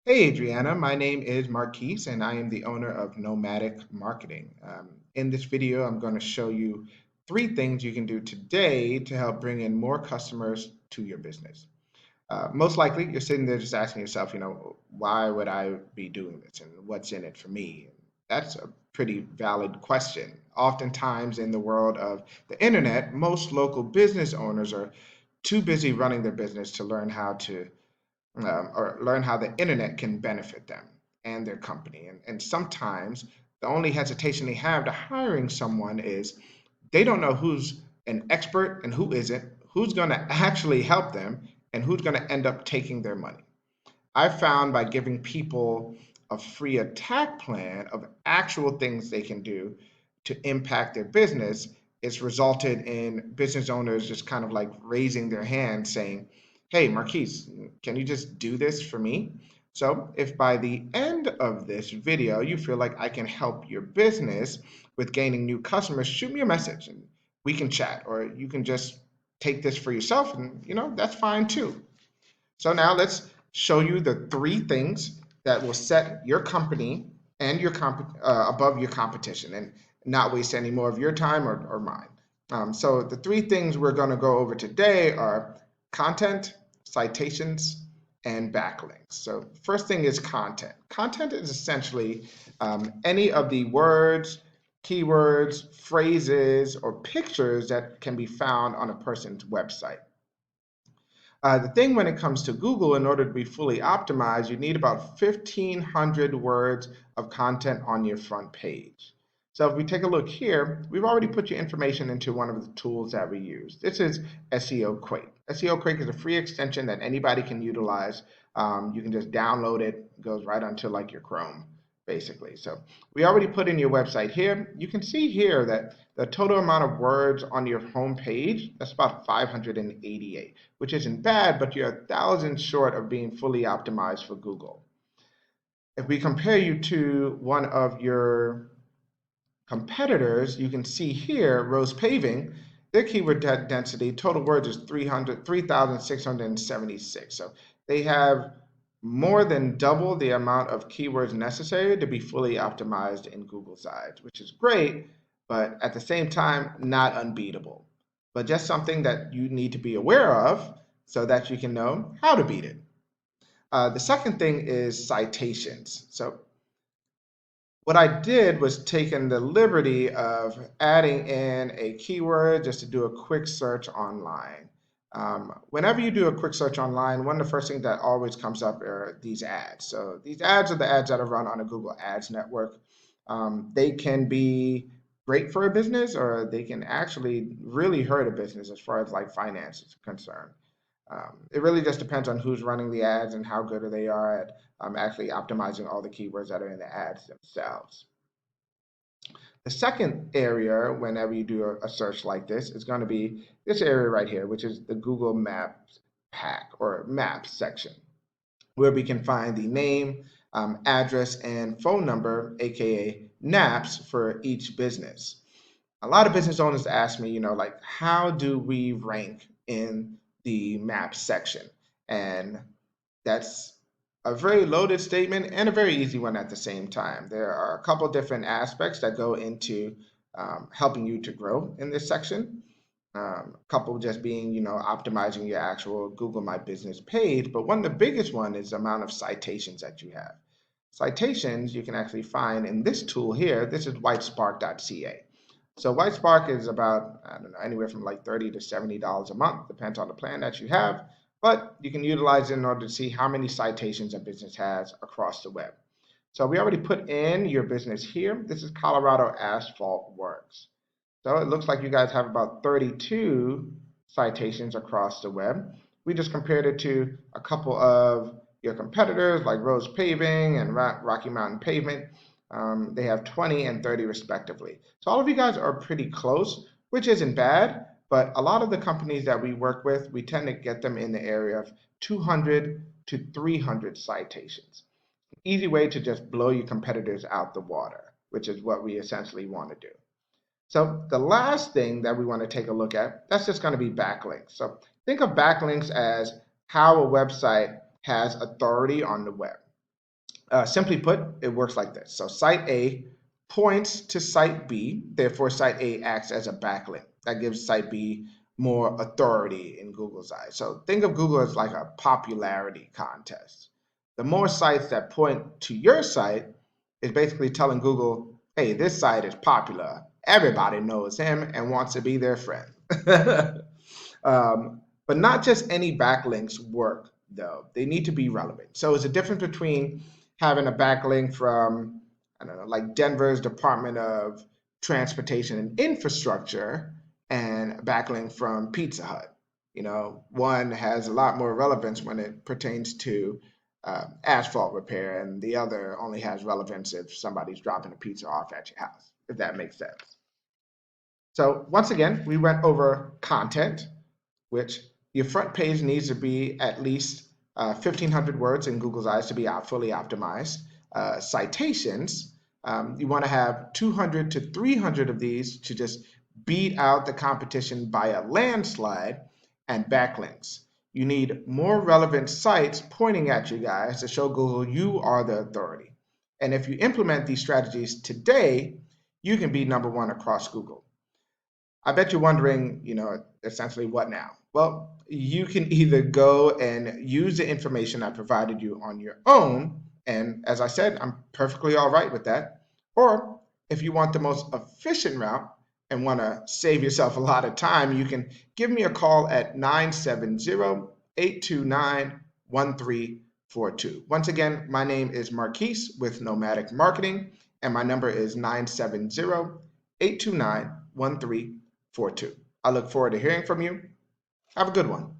Hey Adriana, my name is Marquise and I am the owner of Nomadic Marketing. In this video, I'm going to show you three things you can do today to help bring in more customers to your business. Most likely, you're sitting there just asking yourself, why would I be doing this and what's in it for me? That's a pretty valid question. Oftentimes, in the world of the internet, most local business owners are too busy running their business to learn how to or learn how the internet can benefit them and their company. And sometimes the only hesitation they have to hiring someone is they don't know who's an expert and who isn't, who's going to actually help them, and who's going to end up taking their money. I found by giving people a free attack plan of actual things they can do to impact their business, it's resulted in business owners just kind of like raising their hand saying, "Hey, Marquise, can you just do this for me?" So, if by the end of this video you feel like I can help your business with gaining new customers, shoot me a message and we can chat, or you can just take this for yourself, and that's fine too. So now let's show you the three things that will set your company and your above your competition and not waste any more of your time or mine. So the three things we're going to go over today are content, citations, and backlinks. So first thing is content. Content is essentially any of the words, keywords, phrases, or pictures that can be found on a person's website. The thing when it comes to Google, in order to be fully optimized, you need about 1,500 words of content on your front page. So if we take a look here, we've already put your information into one of the tools that we use. This is SEO Quake. SEO Quake is a free extension that anybody can utilize. You can just download it. It goes right onto like your Chrome, basically. So we already put in your website here. You can see here that the total amount of words on your home page, that's about 588, which isn't bad, but you're 1,000 short of being fully optimized for Google. If we compare you to one of your competitors, you can see here, Rose Paving, their keyword density, total words is 3,676. So they have more than double the amount of keywords necessary to be fully optimized in Google Sites, which is great, but at the same time, not unbeatable. But just something that you need to be aware of so that you can know how to beat it. The second thing is citations. So what I did was taken the liberty of adding in a keyword just to do a quick search online. Whenever you do a quick search online, one of the first things that always comes up are these ads. So these ads are the ads that are run on a Google Ads network. They can be great for a business, or they can actually really hurt a business as far as like finance is concerned. It really just depends on who's running the ads and how good they are at actually optimizing all the keywords that are in the ads themselves. The second area, whenever you do a search like this, is going to be this area right here, which is the Google Maps pack or Maps section, where we can find the name, address, and phone number, aka NAPs, for each business. A lot of business owners ask me, like, how do we rank in the Maps section? And that's a very loaded statement and a very easy one at the same time. There are a couple different aspects that go into helping you to grow in this section. A couple just being, optimizing your actual Google My Business page. But one of the biggest one is the amount of citations that you have. Citations you can actually find in this tool here. This is whitespark.ca. So Whitespark is about, I don't know, anywhere from like $30 to $70 a month, depends on the plan that you have. But you can utilize it in order to see how many citations a business has across the web. So we already put in your business here. This is Colorado Asphalt Works. So it looks like you guys have about 32 citations across the web. We just compared it to a couple of your competitors like Rose Paving and Rocky Mountain Pavement. They have 20 and 30 respectively. So all of you guys are pretty close, which isn't bad, but a lot of the companies that we work with, we tend to get them in the area of 200 to 300 citations. Easy way to just blow your competitors out the water, which is what we essentially want to do. So the last thing that we want to take a look at, that's just going to be backlinks. So think of backlinks as how a website has authority on the web. Simply put, it works like this. So site A points to site B, therefore site A acts as a backlink. That gives site B more authority in Google's eyes. So think of Google as like a popularity contest. The more sites that point to your site is basically telling Google, hey, this site is popular. Everybody knows him and wants to be their friend. But not just any backlinks work, though. They need to be relevant. So it's a difference between having a backlink from, I don't know, like Denver's Department of Transportation and Infrastructure and a backlink from Pizza Hut. One has a lot more relevance when it pertains to asphalt repair, and the other only has relevance if somebody's dropping a pizza off at your house, if that makes sense. So once again, we went over content, which your front page needs to be at least 1,500 words in Google's eyes to be fully optimized. Citations, you want to have 200 to 300 of these to just beat out the competition by a landslide. And backlinks. You need more relevant sites pointing at you guys to show Google you are the authority. And if you implement these strategies today, you can be number one across Google. I bet you're wondering, essentially what now? Well, you can either go and use the information I provided you on your own, and as I said, I'm perfectly all right with that. Or if you want the most efficient route and want to save yourself a lot of time, you can give me a call at 970-829-1342. Once again, my name is Marquise with Nomadic Marketing, and my number is 970-829-1342. I look forward to hearing from you. Have a good one.